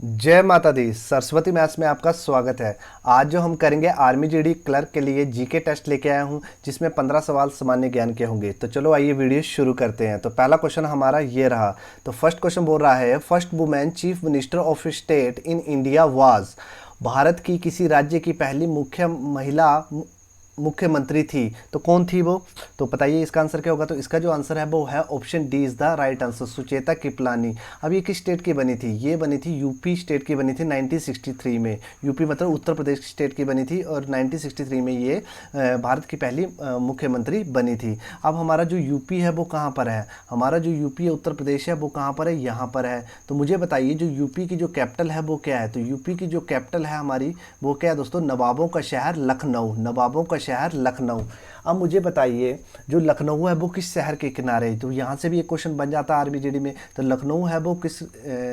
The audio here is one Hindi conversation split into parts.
जय माता दी। सरस्वती मैथ्स में आपका स्वागत है। आज जो हम करेंगे आर्मी जीडी क्लर्क के लिए जीके टेस्ट लेके आया हूँ, जिसमें 15 सवाल सामान्य ज्ञान के होंगे। तो चलो आइए वीडियो शुरू करते हैं। तो पहला क्वेश्चन हमारा ये रहा। तो फर्स्ट क्वेश्चन बोल रहा है, first women chief minister of state in India was. Bharat की किसी राज्य की पहली महिला मुख्यमंत्री थी, तो कौन थी वो? तो बताइए इसका आंसर क्या होगा। तो इसका जो आंसर है वो है option D is the right answer, Sucheta Kripalani. अब ये किस स्टेट की बनी थी? ये बनी थी यूपी स्टेट की बनी थी 1963 में। यूपी मतलब उत्तर प्रदेश स्टेट की बनी थी और 1963 में ये भारत की पहली मुख्यमंत्री बनी थी। अब हमारा जो यूपी है वो कहाँ पर है? हमारा जो यूपी है उत्तर प्रदेश है वो कहाँ पर है? यहाँ पर है। तो मुझे बताइए जो यूपी की जो कैपिटल है वो क्या है? तो यूपी की जो कैपिटल है हमारी वो क्या है दोस्तों? नवाबों का शहर लखनऊ। नवाबों का शहर लखनऊ। अब मुझे बताइए जो लखनऊ है वो किस शहर के किनारे है? तो यहाँ से भी एक क्वेश्चन बन जाता है आरबीजीडी में। तो लखनऊ है वो किस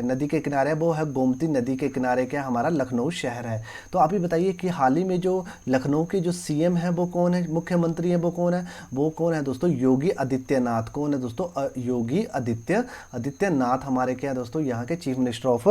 नदी के किनारे है? वो है गोमती नदी के किनारे क्या हमारा लखनऊ शहर है। तो आप ही बताइए कि हाल ही में जो लखनऊ के जो सीएम है वो कौन है, मुख्यमंत्री है वो कौन है? वो कौन है दोस्तों? योगी आदित्यनाथ। कौन है दोस्तों? योगी आदित्यनाथ हमारे क्या है दोस्तों? यहाँ के चीफ मिनिस्टर ऑफ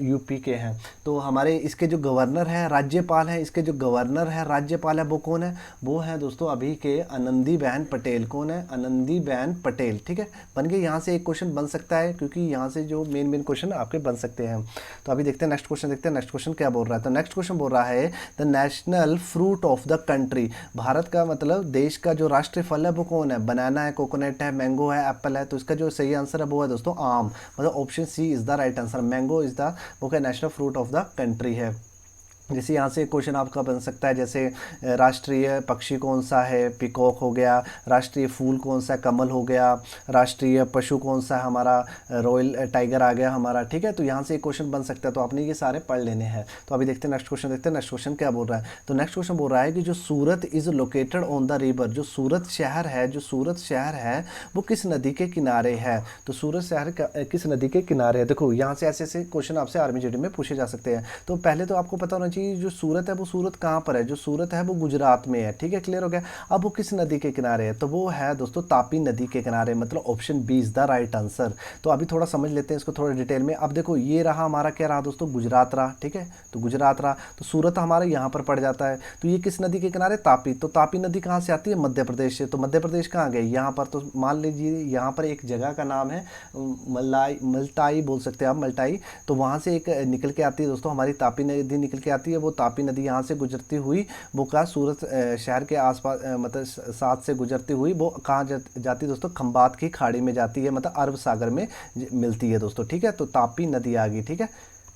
यूपी के हैं। तो हमारे इसके जो गवर्नर है, राज्यपाल है, इसके जो गवर्नर है राज्यपाल है वो कौन है? वो है दोस्तों अभी के आनंदीबेन पटेल। कौन है? आनंदीबेन पटेल। ठीक है, बन गए। यहाँ से एक क्वेश्चन बन सकता है क्योंकि यहाँ से जो मेन क्वेश्चन आपके बन सकते हैं। तो अभी देखते हैं नेक्स्ट क्वेश्चन, देखते हैं नेक्स्ट क्वेश्चन क्या बोल रहा है। तो नेक्स्ट क्वेश्चन बोल रहा है the national fruit of the country. Bharat का मतलब देश का जो राष्ट्रीय फल है वो कौन है? बनाना है, कोकोनट है, मैंगो है, एप्पल है। तो इसका जो सही आंसर है वो है दोस्तों आम। मतलब option C is the right answer. Mango is the वो क्या national fruit of the country है। जैसे यहाँ से क्वेश्चन आपका बन सकता है, जैसे राष्ट्रीय पक्षी कौन सा है? पिकॉक हो गया। राष्ट्रीय फूल कौन सा है? कमल हो गया। राष्ट्रीय पशु कौन सा है हमारा? रॉयल टाइगर आ गया हमारा। ठीक है, तो यहाँ से एक क्वेश्चन बन सकता है। तो आपने ये सारे पढ़ लेने हैं। तो अभी देखते हैं नेक्स्ट क्वेश्चन, देखते हैं नेक्स्ट क्वेश्चन क्या बोल रहा है। तो नेक्स्ट क्वेश्चन बोल रहा है कि जो Surat is located on the river. जो सूरत शहर है, जो सूरत शहर है वो किस नदी के किनारे है? तो सूरत शहर किस नदी के किनारे है? देखो यहाँ से ऐसे ऐसे क्वेश्चन आपसे आर्मी जीडी में पूछे जा सकते हैं। तो पहले तो आपको पता होना चाहिए जो सूरत है वो सूरत कहाँ पर है? जो सूरत है वो गुजरात में है। ठीक है, क्लियर हो गया। अब वो किस नदी के किनारे है? तो वो है दोस्तों तापी नदी के किनारे। मतलब option B is the right answer. तो अभी थोड़ा समझ लेते हैं इसको थोड़ा डिटेल में। अब देखो ये रहा हमारा क्या रहा दोस्तों? गुजरात रहा। ठीक है, तो गुजरात रहा। तो सूरत हमारा यहाँ पर पड़ जाता है। तो ये किस नदी के किनारे? तापी। तो तापी नदी कहाँ से आती है? मध्य प्रदेश से। तो मध्य प्रदेश कहाँ गए? यहाँ पर। तो मान लीजिए यहाँ पर एक जगह का नाम है मल्टाई बोल सकते हैं आप, मल्टाई। तो वहाँ से एक निकल के आती है दोस्तों हमारी तापी नदी निकल के आती है। वो तापी नदी यहाँ से गुजरती हुई वो कहाँ सूरत शहर के आसपास मतलब साथ से गुजरती हुई वो कहाँ जाती है दोस्तों? खंबात की खाड़ी में जाती है, मतलब अरब सागर में मिलती है दोस्तों। ठीक है, तो तापी नदी आ गई। ठीक है,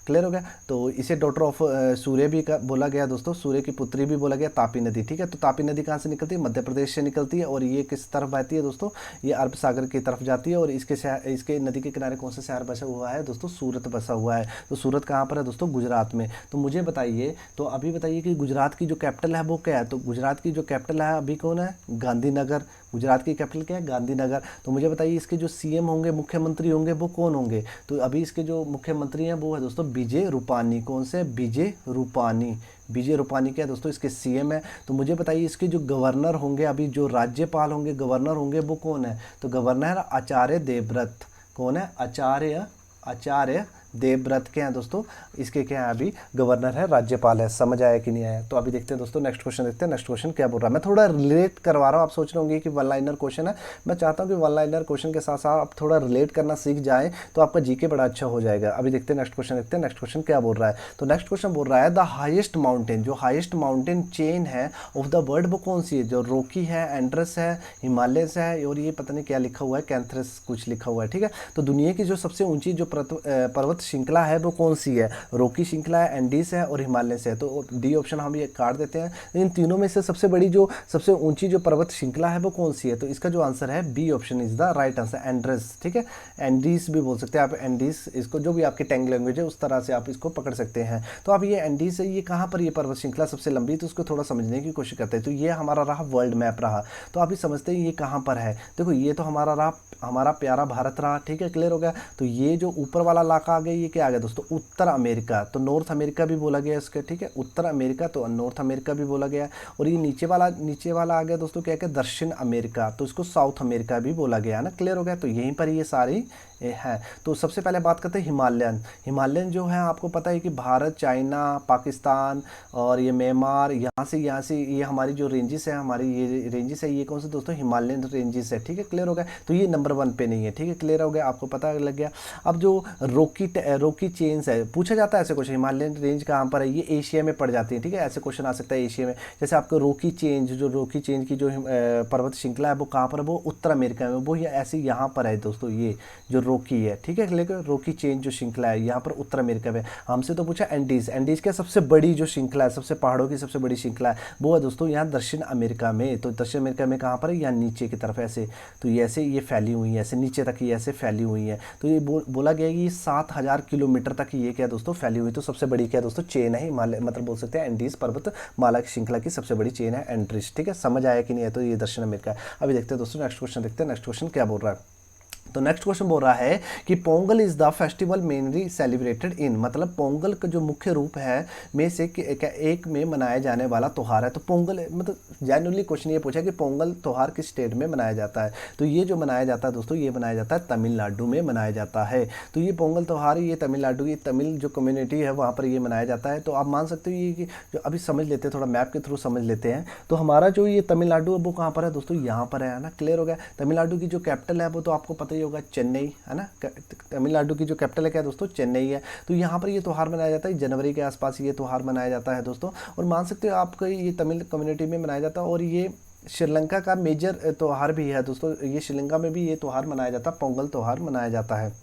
क्लियर हो गया। तो इसे डॉटर ऑफ सूर्य भी बोला गया दोस्तों, सूर्य की पुत्री भी बोला गया तापी नदी। ठीक है, तो तापी नदी कहाँ से निकलती है? मध्य प्रदेश से निकलती है। और ये किस तरफ बहती है दोस्तों? ये अरब सागर की तरफ जाती है। और इसके नदी के किनारे कौन सा शहर बसा हुआ है दोस्तों? सूरत बसा हुआ है। तो सूरत कहाँ पर है दोस्तों? गुजरात में। तो मुझे बताइए, तो अभी बताइए कि गुजरात की जो कैपिटल है वो क्या है? तो गुजरात की जो कैपिटल है अभी कौन है? गांधीनगर। गुजरात की कैपिटल क्या है? गांधीनगर। तो मुझे बताइए इसके जो सीएम होंगे, मुख्यमंत्री होंगे वो कौन होंगे? तो अभी इसके जो मुख्यमंत्री हैं वो है दोस्तों विजय रूपानी। कौन से? विजय रूपानी। विजय रूपानी क्या है दोस्तों? इसके सीएम है। तो मुझे बताइए इसके जो गवर्नर होंगे, अभी जो राज्यपाल होंगे, गवर्नर होंगे वो कौन है? तो गवर्नर आचार्य देवव्रत। कौन है? आचार्य देवव्रत के हैं दोस्तों। इसके क्या है अभी? गवर्नर है, राज्यपाल है। समझ आया कि नहीं आया? तो अभी देखते हैं दोस्तों नेक्स्ट क्वेश्चन, देखते हैं नेक्स्ट क्वेश्चन क्या बोल रहा है। मैं थोड़ा रिलेट करवा रहा हूँ। आप सोच रहे होंगे कि वन लाइनर क्वेश्चन है। मैं चाहता हूँ कि वन लाइनर क्वेश्चन के साथ साथ आप थोड़ा रिलेट करना सीख जाए तो आपका जीके बड़ा अच्छा हो जाएगा। अभी देखते हैं नेक्स्ट क्वेश्चन, देखते हैं नेक्स्ट क्वेश्चन क्या बोल रहा है। तो नेक्स्ट क्वेश्चन बोल रहा है द हाइएस्ट माउंटेन, जो हाइएस्ट माउंटेन चेन है ऑफ द वर्ल्ड वो कौन सी है? जो रोकी है, एंड्रस है, हिमालयस है, और ये पता नहीं क्या लिखा हुआ है, कैंथरस कुछ लिखा हुआ है। ठीक है, तो दुनिया की जो सबसे ऊंची जो पर्वत श्रृंखला है वो कौन सी है? रोकी श्रृंखला है, एंडीज है और हिमालय से है। तो डी ऑप्शन हम ये काट देते हैं। इन तीनों में से सबसे बड़ी जो सबसे ऊंची जो पर्वत श्रृंखला है वो कौन सी है? तो इसका जो आंसर है B option is the right answer, Andes. ठीक है, एंडीज भी बोल सकते हैं आप, एंडीज। इसको जो भी आपकी टैंग लैंग्वेज है उस तरह से आप इसको पकड़ सकते हैं। तो अब ये एंडीज है, ये कहाँ पर ये पर्वत श्रृंखला सबसे लंबी? तो उसको थोड़ा समझने की कोशिश करते हैं। तो ये हमारा रहा वर्ल्ड मैप रहा। तो आप ही समझते हैं ये कहाँ पर है। देखो ये तो हमारा रहा, हमारा प्यारा भारत रहा। ठीक है, क्लियर हो गया। तो ये जो ऊपर वाला इलाका आ गया ये क्या आ गया दोस्तों? उत्तर अमेरिका। तो नॉर्थ अमेरिका भी बोला गया इसके। ठीक है, उत्तर अमेरिका तो नॉर्थ अमेरिका भी बोला गया। और ये नीचे वाला आ गया दोस्तों क्या क्या? दक्षिण अमेरिका। तो इसको साउथ अमेरिका भी बोला गया है ना। क्लियर हो गया। तो यहीं पर ये सारी है। तो सबसे पहले बात करते हैं हिमालयन। हिमालयन जो है आपको पता है कि भारत, चाइना, पाकिस्तान और ये म्यांमार, यहाँ से ये हमारी जो रेंजेस है, हमारी ये रेंजेस है, ये कौन से दोस्तों, हिमालयन रेंजेस है। ठीक है, क्लियर हो गया। तो ये नंबर 1 पे नहीं है। ठीक है, क्लियर हो गया, आपको पता लग गया। अब जो रोकी चेन्स है, पूछा जाता है ऐसे क्वेश्चन, हिमालयन रेंज कहाँ पर है, ये एशिया में पड़ जाती है। ठीक है, ऐसे क्वेश्चन आ सकता है एशिया में। जैसे आपको रोकी चेंज, जो रोकी चेंज की जो पर्वत श्रृंखला है वो कहाँ पर है, वो उत्तर अमेरिका में, वो ये ऐसे यहाँ पर है दोस्तों, ये जो रोकी है। ठीक है, लेकिन रोकी चेंज जो श्रृंखला है यहाँ पर उत्तर अमेरिका में। हमसे तो पूछा एंडीज, एंडीज का सबसे बड़ी जो श्रृंखला है, सबसे पहाड़ों की सबसे बड़ी श्रृंखला है, वो है दोस्तों यहाँ दक्षिण अमेरिका में। तो दक्षिण अमेरिका में कहाँ पर है, यहाँ नीचे की तरफ ऐसे, तो ये ऐसे ये फैली हुई है, ऐसे नीचे तक ये ऐसे फैली हुई है। तो ये बोला गया कि 7,000 किलोमीटर तक ये क्या दोस्तों फैली हुई। तो सबसे बड़ी क्या दोस्तों चेन है हिमालय, मतलब बोल सकते हैं एंडीज पर्वत माला की श्रृंखला की सबसे बड़ी चेन है एंडीज। ठीक है, समझ आया कि नहीं है, तो ये दक्षिण अमेरिका है। अभी देखते हैं दोस्तों नेक्स्ट क्वेश्चन, देखते हैं नेक्स्ट क्वेश्चन क्या बोल रहा है। तो नेक्स्ट क्वेश्चन बोल रहा है कि Pongal is the festival mainly celebrated in, मतलब पोंगल का जो मुख्य रूप है में से एक में मनाया जाने वाला त्यौहार है। तो पोंगल मतलब जनरली क्वेश्चन ये पूछा कि पोंगल त्यौहार किस स्टेट में मनाया जाता है। तो ये जो मनाया जाता है दोस्तों, ये मनाया जाता है तमिलनाडु में मनाया जाता है। तो ये पोंगल त्यौहार ये तमिलनाडु की तमिल जो कम्युनिटी है वहाँ पर ये मनाया जाता है। तो आप मान सकते हो ये कि जो अभी समझ लेते हैं, थोड़ा मैप के थ्रू समझ लेते हैं। तो हमारा जो ये तमिलनाडु है वो कहाँ पर है दोस्तों, यहाँ पर है ना, क्लियर हो गया। तमिलनाडु की जो कैपिटल है वो तो आपको पता ही होगा, चेन्नई है ना। तमिलनाडु की जो कैपिटल है क्या दोस्तों, चेन्नई है। तो यहाँ पर ये त्यौहार मनाया जाता है, जनवरी के आसपास ये त्यौहार मनाया जाता है दोस्तों। और मान सकते हो आपको ये तमिल कम्युनिटी में मनाया जाता है। और ये श्रीलंका का मेजर त्यौहार भी है दोस्तों, ये श्रीलंका में भी ये त्यौहार मनाया जाता है, पोंगल त्यौहार मनाया जाता है।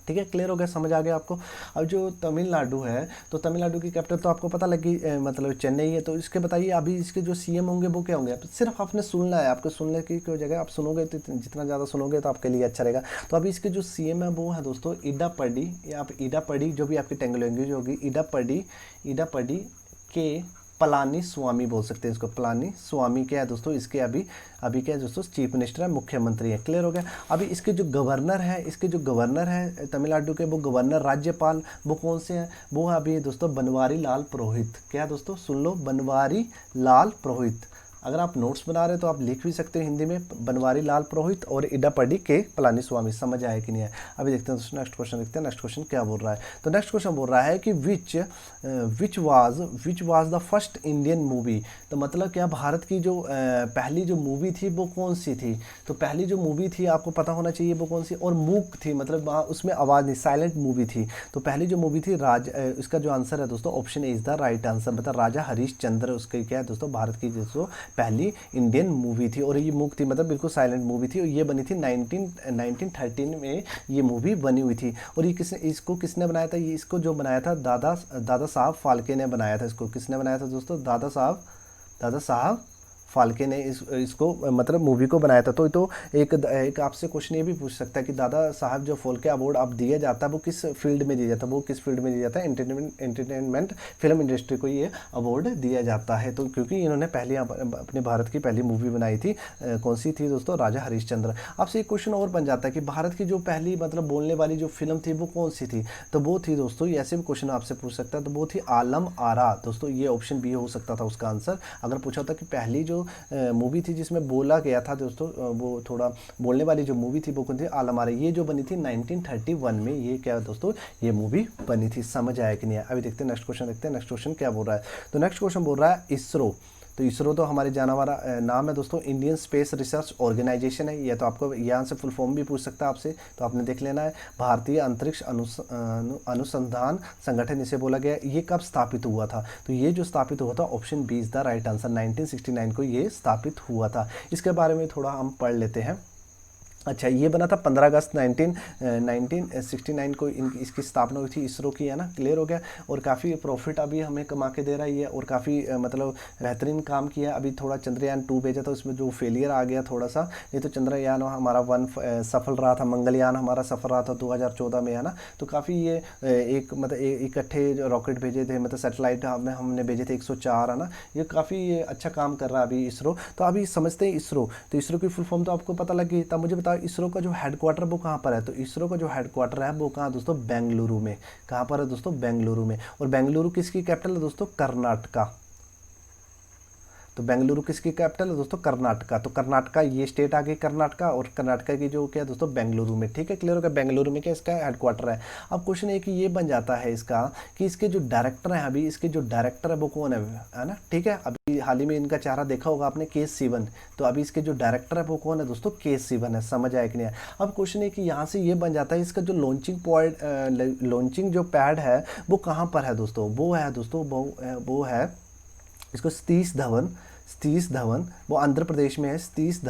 ठीक है, क्लियर हो गया, समझ आ गया आपको। अब जो तमिलनाडु है, तो तमिलनाडु की कैपिटल तो आपको पता लगी मतलब चेन्नई है। तो इसके बताइए अभी इसके जो सीएम होंगे वो क्या होंगे। सिर्फ आपने सुनना है, आपको सुनने की कोई जगह, आप सुनोगे तो जितना ज़्यादा सुनोगे तो आपके लिए अच्छा रहेगा। तो अभी इसके जो सीएम है वो है दोस्तों इडापडी, या आप इडापडी जो भी आपकी टेंग लैंग्वेज होगी, इडापडी के पलानी स्वामी बोल सकते हैं इसको, पलानी स्वामी क्या है दोस्तों, इसके अभी क्या है दोस्तों, चीफ मिनिस्टर है, मुख्यमंत्री है। क्लियर हो गया। अभी इसके जो गवर्नर है तमिलनाडु के, वो गवर्नर राज्यपाल वो कौन से हैं, वो है अभी दोस्तों बनवारी लाल पुरोहित। क्या दोस्तों सुन लो, बनवारी लाल पुरोहित। अगर आप नोट्स बना रहे हो तो आप लिख भी सकते हो हिंदी में, बनवारी लाल पुरोहित और इडापडी के पलानी स्वामी। समझ आया कि नहीं है। अभी देखते हैं दोस्तों नेक्स्ट क्वेश्चन, देखते हैं नेक्स्ट क्वेश्चन क्या बोल रहा है। तो नेक्स्ट क्वेश्चन बोल रहा है कि which was the first Indian movie. तो मतलब क्या भारत की जो पहली जो मूवी थी वो कौन सी थी। तो पहली जो मूवी थी आपको पता होना चाहिए वो कौन सी, और मूक थी, मतलब उसमें आवाज़ नहीं, साइलेंट मूवी थी। तो पहली जो मूवी थी इसका जो आंसर है दोस्तों option A is the right answer, मतलब राजा हरीशचंद्र उसकी क्या है दोस्तों भारत की दोस्तों पहली इंडियन मूवी थी। और ये मूक थी, मतलब बिल्कुल साइलेंट मूवी थी। और ये बनी थी 1913 में ये मूवी बनी हुई थी। और ये इसको किसने बनाया था, ये इसको जो बनाया था दादा साहब फाल्के ने बनाया था। इसको किसने बनाया था दोस्तों, दादा साहब फाल्के ने इसको मतलब मूवी को बनाया था। तो एक आपसे क्वेश्चन ये भी पूछ सकता है कि दादा साहब जो फाल्के अवार्ड अब दिया जाता है वो किस फील्ड में दिया जाता है, वो किस फील्ड में दिया जाता है, एंटरटेनमेंट फिल्म इंडस्ट्री को ये अवार्ड दिया जाता है। तो क्योंकि इन्होंने पहले अपने भारत की पहली मूवी बनाई थी, कौन सी थी दोस्तों, राजा हरीशचंद्र। आपसे एक क्वेश्चन और बन जाता है कि भारत की जो पहली मतलब बोलने वाली जो फिल्म थी वो कौन सी थी। तो वो थी दोस्तों, ऐसे भी क्वेश्चन आपसे पूछ सकता है, तो वो थी आलम आरा दोस्तों। ये ऑप्शन बी हो सकता था उसका आंसर, अगर पूछा था कि पहली जो मूवी थी जिसमें बोला गया था दोस्तों, वो थोड़ा बोलने वाली जो मूवी थी वो कौन थी, आलम आरा। ये जो बनी थी 1931 में, ये क्या दोस्तों ये मूवी बनी थी। समझ आया कि नहीं है। अभी देखते हैं नेक्स्ट क्वेश्चन, देखते हैं नेक्स्ट क्वेश्चन क्या बोल रहा है। तो नेक्स्ट क्वेश्चन बोल रहा है इसरो। तो इसरो तो हमारे जाना वाला नाम है दोस्तों, इंडियन स्पेस रिसर्च ऑर्गेनाइजेशन है। ये तो आपको यहाँ से फुल फॉर्म भी पूछ सकता है आपसे, तो आपने देख लेना है। भारतीय अंतरिक्ष अनुसंधान संगठन इसे बोला गया। ये कब स्थापित हुआ था, तो ये जो स्थापित हुआ था option B is the right answer, 1969 को ये स्थापित हुआ था। इसके बारे में थोड़ा हम पढ़ लेते हैं। अच्छा, ये बना था 15 अगस्त 1969 को इसकी स्थापना हुई थी इसरो की, है ना। क्लियर हो गया। और काफ़ी प्रॉफिट अभी हमें कमा के दे रहा है ये, और काफ़ी मतलब बेहतरीन काम किया। अभी थोड़ा चंद्रयान 2 भेजा था, उसमें जो फेलियर आ गया थोड़ा सा, नहीं तो चंद्रयान हमारा 1 सफल रहा था, मंगलयान हमारा सफल रहा था 2014 में, है ना। तो काफ़ी ये एक मतलब इकट्ठे रॉकेट भेजे थे, मतलब सेटेलाइट हमने भेजे थे 104, है ना। ये काफ़ी अच्छा काम कर रहा है अभी इसरो। तो अभी समझते हैं इसरो। तो इसरो की फुल फॉर्म तो आपको पता लग गई। तब मुझे बताओ इसरो का जो हेडक्वार्टर वो कहाँ पर है। तो इसरो का जो हेडक्वार्टर है वो कहाँ दोस्तों, बेंगलुरु में। कहाँ पर है दोस्तों, बेंगलुरु में। और बेंगलुरु किसकी कैपिटल है दोस्तों, कर्नाटका। तो बेंगलुरु किसकी कैपिटल है दोस्तों? कर्नाटका। तो कर्नाटका ये स्टेट आ गई कर्नाटका, और कर्नाटका की जो क्या है दोस्तों? बेंगलुरु में। ठीक है, क्लियर हो गया? बेंगलुरु में क्या इसका हेडक्वार्टर है। अब क्वेश्चन है कि ये बन जाता है इसका कि इसके जो डायरेक्टर हैं, अभी इसके जो डायरेक्टर है वो कौन है ना? ठीक है, अभी हाल ही में इनका चेहरा देखा होगा आपने, के सिवन। तो अभी इसके जो डायरेक्टर है वो कौन है दोस्तों? के सिवन है। समझ आया कि नहीं? अब क्वेश्चन है कि यहाँ से ये बन जाता है इसका जो लॉन्चिंग पॉइंट, लॉन्चिंग जो पैड है वो कहाँ पर है दोस्तों? वो है दोस्तों, वो है इसको सतीश धवन वो आंध्र प्रदेश में है। Satish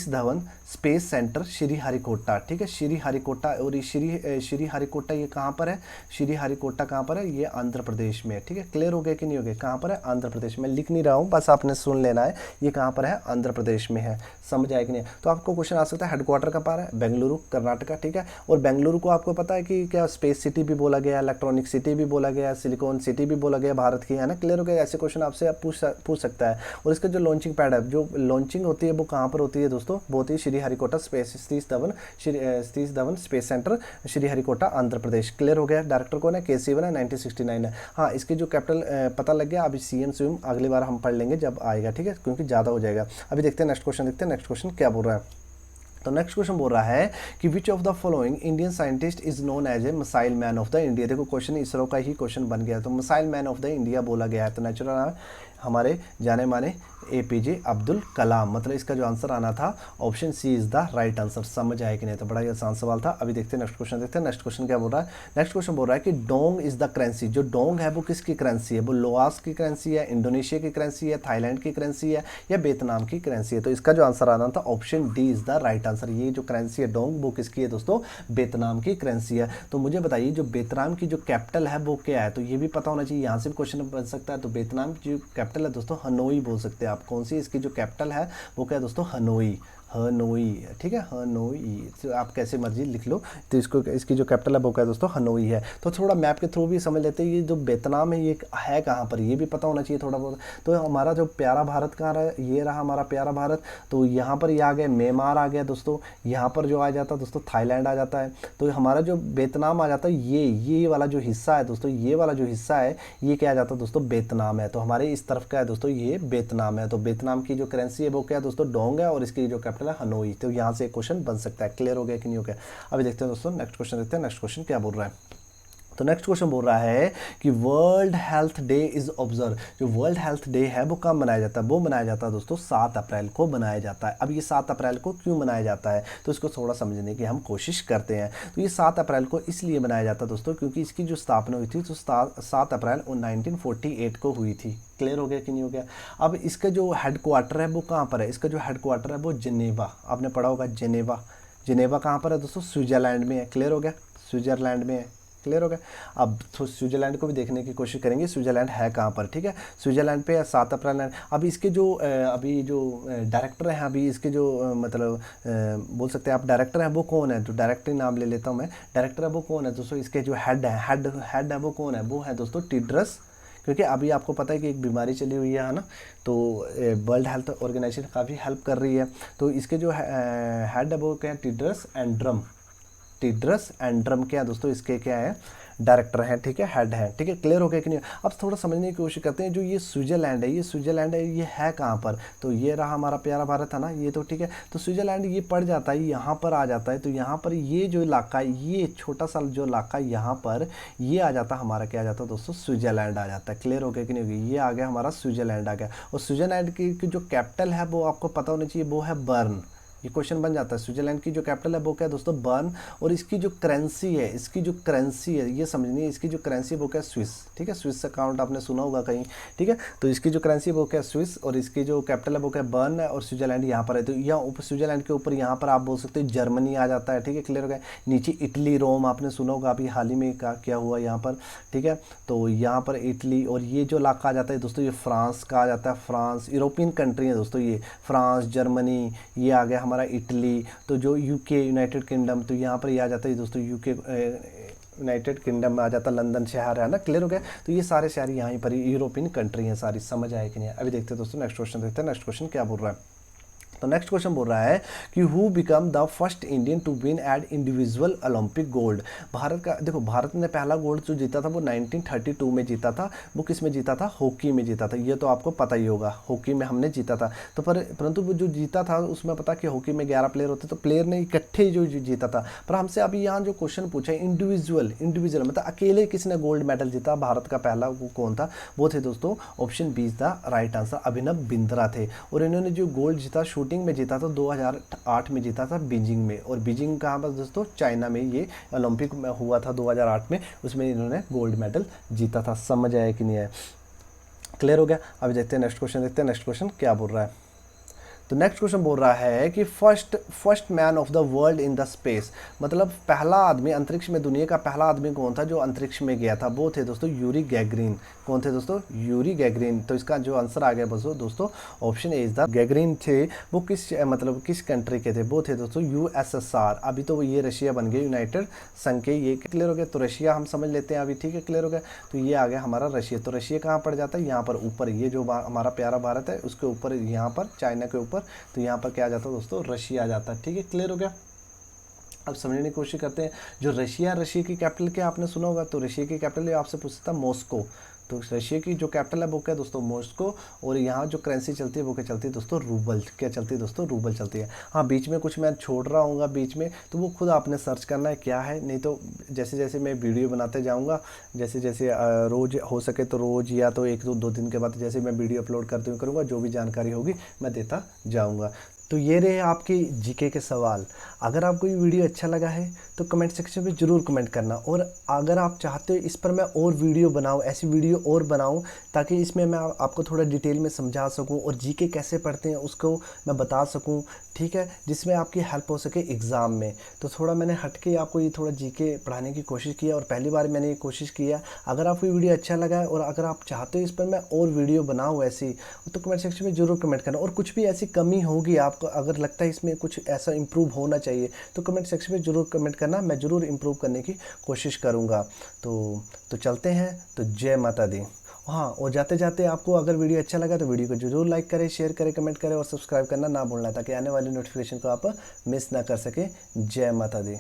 Dhawan space centre Sriharikota. ठीक है, श्रीहरिकोटा। और ये श्रीहरिकोटा ये कहाँ पर है? श्रीहरिकोटा कहाँ पर है? ये आंध्र प्रदेश में है। ठीक है, क्लियर हो गया कि नहीं हो गया? कहाँ पर है? आंध्र प्रदेश में। लिख नहीं रहा हूँ, बस आपने सुन लेना है। ये कहाँ पर है? आंध्र प्रदेश में है। समझ आया कि नहीं? तो आपको क्वेश्चन आ सकता है हेडक्वार्टर कहाँ पर है? बेंगलुरु, कर्नाटका। ठीक है, और बेंगलुरु को आपको पता है कि क्या स्पेस सिटी भी बोला गया, इलेक्ट्रॉनिक सिटी भी बोला गया, सिलिकॉन सिटी भी बोला गया भारत की, है ना? क्लियर हो गया? ऐसे क्वेश्चन आपसे आप पूछ सकता है। और इसका जो लॉन्चिंग पैड है, जो लॉन्चिंग होती है वो कहाँ पर होती है दोस्तों? वो होती है Sriharikota space, Satish Dhawan space centre Sriharikota, Andhra Pradesh. Clear हो गया? डायरेक्टर कौन है? के सिवन है, 1969 है। हाँ, इसकी जो कैपिटल पता लग गया। अभी सीएम स्विम अगली बार हम पढ़ लेंगे जब आएगा। ठीक है, क्योंकि ज़्यादा हो जाएगा। अभी देखते हैं नेक्स्ट क्वेश्चन, देखते हैं नेक्स्ट क्वेश्चन क्या बोल रहा है। तो नेक्स्ट क्वेश्चन बोल रहा है कि which of the following Indian scientist is known as a missile man of the India. देखो क्वेश्चन इसरो का ही क्वेश्चन बन गया, तो missile man of the India बोला गया है। तो नेचुरल हमारे जाने माने APJ अब्दुल कलाम। मतलब इसका जो आंसर आना था option C is the right answer. समझ आया कि नहीं? तो बड़ा ही आसान सवाल था। अभी देखते हैं नेक्स्ट क्वेश्चन, देखते हैं नेक्स्ट क्वेश्चन क्या बोल रहा है। नेक्स्ट क्वेश्चन बोल रहा है कि डोंग इज द करेंसी। जो डोंग है वो किसकी करेंसी है? वो लोआस की करेंसी है, इंडोनेशिया की करेंसी है, थाईलैंड की करेंसी है, या वियतनाम की करेंसी है? तो इसका जो आंसर आना था option D is the right answer. ये जो करेंसी है डोंग, वो किसकी है दोस्तों? वियतनाम की करेंसी है। तो मुझे बताइए जो वियतनाम की जो कैपिटल है वो क्या है? तो ये भी पता होना चाहिए, यहाँ से भी क्वेश्चन बन सकता है। तो वियतनाम की जो कैपिटल है दोस्तों हनोई बोल सकते हैं आप। कौन सी इसकी जो कैपिटल है वो क्या है दोस्तों? हनोई। ठीक है, हनोई। तो आप कैसे मर्जी लिख लो। तो इसको इसकी जो कैपिटल है वो क्या है दोस्तों? हनोई है। तो थोड़ा मैप के थ्रू भी समझ लेते हैं ये जो वियतनाम है ये है कहाँ पर, ये भी पता होना चाहिए थोड़ा बहुत। तो हमारा जो प्यारा भारत कहाँ रहा? ये रहा हमारा प्यारा भारत। तो यहाँ पर ये आ गया, म्यांमार आ गया दोस्तों। यहाँ पर जो आ जाता है दोस्तों थाईलैंड आ जाता है। तो हमारा जो वियतनाम आ जाता है, ये वाला जो हिस्सा है दोस्तों, ये वाला जो हिस्सा है ये क्या आ जाता है दोस्तों? वियतनाम है। तो हमारे इस तरफ का है दोस्तों ये वियतनाम है। तो वियतनाम की जो करेंसी है वो क्या है दोस्तों? डोंग है, और इसकी जो कैपिटल है हनोई। तो यहाँ से एक क्वेश्चन बन सकता है। क्लियर हो गया कि नहीं हो गया? अभी देखते हैं दोस्तों नेक्स्ट क्वेश्चन, देखते हैं नेक्स्ट क्वेश्चन क्या बोल रहा है। तो नेक्स्ट क्वेश्चन बोल रहा है कि world health day is observe. जो वर्ल्ड हेल्थ डे है वो कब मनाया जाता है? वो मनाया जाता है दोस्तों 7 अप्रैल को मनाया जाता है। अब ये 7 अप्रैल को क्यों मनाया जाता है? तो इसको थोड़ा समझने की हम कोशिश करते हैं। तो ये 7 अप्रैल को इसलिए मनाया जाता है दोस्तों क्योंकि इसकी जो स्थापना हुई थी तो 7 अप्रैल 1948 को हुई थी। क्लियर हो गया कि नहीं हो गया? अब इसका जो हेडक्वार्टर है वो कहाँ पर है? इसका जो हेडक्वार्टर है वो जिनेवा। आपने पढ़ा होगा जिनेवा। जिनेवा कहाँ पर है दोस्तों? स्विट्जरलैंड में है। क्लियर हो गया? स्विट्जरलैंड में है। क्लियर हो गया? अब तो स्विट्जरलैंड को भी देखने की कोशिश करेंगे, स्विट्जरलैंड है कहाँ पर। ठीक है, स्विट्जरलैंड पे 7 अप्रैल। अब इसके जो अभी जो डायरेक्टर हैं, अभी इसके जो मतलब बोल सकते हैं आप डायरेक्टर हैं वो कौन है? तो डायरेक्टर नाम ले लेता हूँ मैं। डायरेक्टर है वो कौन है दोस्तों? इसके जो हेड है वो कौन है? वो है दोस्तों टेड्रस। क्योंकि अभी आपको पता है कि एक बीमारी चली हुई है ना, तो वर्ल्ड हेल्थ ऑर्गेनाइजेशन काफ़ी हेल्प कर रही है। तो इसके जो हेड है वो क्या है? टेड्रस एंड्रम क्या है दोस्तों? इसके क्या है? डायरेक्टर हैं। ठीक है, हेड है। ठीक है, क्लियर हो गया कि नहीं? अब थोड़ा समझने की कोशिश करते हैं। जो ये स्विट्जरलैंड है ये है कहाँ पर? तो ये रहा हमारा प्यारा भारत है ना, ये तो ठीक है। तो स्विट्जरलैंड ये पड़ जाता है, यहाँ पर आ जाता है। तो यहाँ पर ये जो इलाका है, ये छोटा सा जो इलाका यहाँ पर ये आ जाता है हमारा, क्या आ जाता है दोस्तों? स्विट्जरलैंड आ जाता है। क्लियर हो गया कि नहीं होगी? ये आ गया हमारा स्विट्जरलैंड आ गया। और स्विट्जरलैंड की जो कैपिटल है वो आपको पता होना चाहिए, वो है बर्न। ये क्वेश्चन बन जाता है। स्विट्जरलैंड की जो कैपिटल है वो क्या है दोस्तों? बर्न। और इसकी जो करेंसी है ये समझनी है, इसकी जो करेंसी है वो क्या है? स्विस। ठीक है, स्विस अकाउंट आपने सुना होगा कहीं। ठीक है, तो इसकी जो करेंसी है वो क्या है? स्विस। और इसकी जो कैपिटल है वो क्या है? बर्न है। और स्विट्जरलैंड यहाँ पर है। तो यहाँ ऊपर स्विट्जरलैंड के ऊपर यहाँ पर आप बोल सकते हो जर्मनी आ जाता है। ठीक है, क्लियर हो गया? नीचे इटली, रोम आपने सुना होगा, अभी हाल ही में क्या हुआ यहाँ पर। ठीक है, तो यहाँ पर इटली। और ये जो इलाका आ जाता है दोस्तों ये फ्रांस का आ जाता है। फ्रांस यूरोपियन कंट्री है दोस्तों, ये फ्रांस, जर्मनी, ये आ गया हमारा इटली। तो जो यूके यूनाइटेड किंगडम, तो यहाँ पर ये आ जाता है दोस्तों यूके यूनाइटेड किंगडम में आ जाता है, लंदन शहर है ना। क्लियर हो गया? तो ये सारे शहर यहाँ पर यूरोपियन कंट्री हैं सारी। समझ आए कि नहीं? अभी देखते हैं दोस्तों नेक्स्ट क्वेश्चन, देखते हैं नेक्स्ट क्वेश्चन क्या बोल रहा है। तो नेक्स्ट क्वेश्चन बोल रहा है कि who become the first Indian to win at individual Olympic gold. Bharat का देखो, भारत ने पहला गोल्ड जो जीता था वो 1932 में जीता था। वो किस में जीता था? हॉकी में जीता था। ये तो आपको पता ही होगा, हॉकी में हमने जीता था। तो परंतु वो जो जीता था उसमें पता कि हॉकी में 11 प्लेयर होते, तो प्लेयर ने इकट्ठे जो जीता था। पर हमसे अभी यहाँ जो क्वेश्चन पूछा है इंडिविजुअल मतलब अकेले किसने गोल्ड मेडल जीता, भारत का पहला वो कौन था? वो थे दोस्तों, option B is the right answer, Abhinav Bindra थे। और इन्होंने जो गोल्ड जीता शूटिंग में जीता था 2008 में जीता था बीजिंग में। और बीजिंग कहाँ पर दोस्तों? चाइना में। ये ओलंपिक में हुआ था 2008 में, उसमें इन्होंने गोल्ड मेडल जीता था। समझ आया कि नहीं आया? क्लियर हो गया? अब देखते हैं नेक्स्ट क्वेश्चन, देखते हैं नेक्स्ट क्वेश्चन क्या बोल रहा है। तो नेक्स्ट क्वेश्चन बोल रहा है कि first man of the world in the space, मतलब पहला आदमी अंतरिक्ष में, दुनिया का पहला आदमी कौन था जो अंतरिक्ष में गया था? वो थे दोस्तों यूरी गैगरिन। कौन थे दोस्तों? Yuri Gagarin. तो इसका जो आंसर आ गया दोस्तों option A is the Gagarin थे। वो किस कंट्री के थे? वो थे दोस्तों यूएसएसआर। अभी तो ये रशिया बन गया, यूनाइटेड संघ के। ये क्लियर हो गया? तो रशिया हम समझ लेते हैं अभी, ठीक है, क्लियर हो गया। तो ये आ गया हमारा रशिया। तो रशिया कहाँ पड़ जाता है? यहाँ पर ऊपर। ये जो हमारा प्यारा भारत है उसके ऊपर, यहाँ पर चाइना के ऊपर। तो यहाँ पर क्या आ जाता है दोस्तों? रशिया आ जाता है। ठीक है, क्लियर हो गया? अब समझने की कोशिश करते हैं। जो रशिया की कैपिटल क्या आपने सुना होगा? तो रशिया की कैपिटल आपसे पूछता मॉस्को। तो रशिया की जो कैपिटल है वो क्या है दोस्तों? मॉस्को। और यहाँ जो करेंसी चलती है वो क्या चलती है दोस्तों? रूबल। क्या चलती है दोस्तों? रूबल चलती है। हाँ, बीच में कुछ मैं छोड़ रहा हूँ बीच में, तो वो खुद आपने सर्च करना है क्या है। नहीं तो जैसे जैसे मैं वीडियो बनाते जाऊँगा, जैसे जैसे रोज़ हो सके तो रोज़, या तो एक दो दिन के बाद जैसे मैं वीडियो अपलोड करते हुए करूँगा, जो भी जानकारी होगी मैं देता जाऊँगा। तो ये रहे आपके जीके के सवाल। अगर आपको ये वीडियो अच्छा लगा है तो कमेंट सेक्शन में ज़रूर कमेंट करना। और अगर आप चाहते हो इस पर मैं और वीडियो बनाऊं, ऐसी वीडियो और बनाऊं, ताकि इसमें मैं आपको थोड़ा डिटेल में समझा सकूं और जीके कैसे पढ़ते हैं उसको मैं बता सकूं, ठीक है, जिसमें आपकी हेल्प हो सके एग्ज़ाम में। तो थोड़ा मैंने हट के आपको ये थोड़ा जीके पढ़ाने की कोशिश किया, और पहली बार मैंने ये कोशिश किया। अगर आपको ये वीडियो अच्छा लगा है और अगर आप चाहते हो इस पर मैं और वीडियो बनाऊँ ऐसी, तो कमेंट सेक्शन में ज़रूर कमेंट करना। और कुछ भी ऐसी कमी होगी आपको, अगर लगता है इसमें कुछ ऐसा इम्प्रूव होना चाहिए, तो कमेंट सेक्शन में ज़रूर कमेंट करना, मैं ज़रूर इम्प्रूव करने की कोशिश करूँगा। तो चलते हैं। तो जय माता दी। हाँ, और जाते जाते आपको अगर वीडियो अच्छा लगा तो वीडियो को जरूर लाइक करें, शेयर करें, कमेंट करें और सब्सक्राइब करना ना भूलना, ताकि आने वाली नोटिफिकेशन को आप मिस ना कर सके। जय माता दी।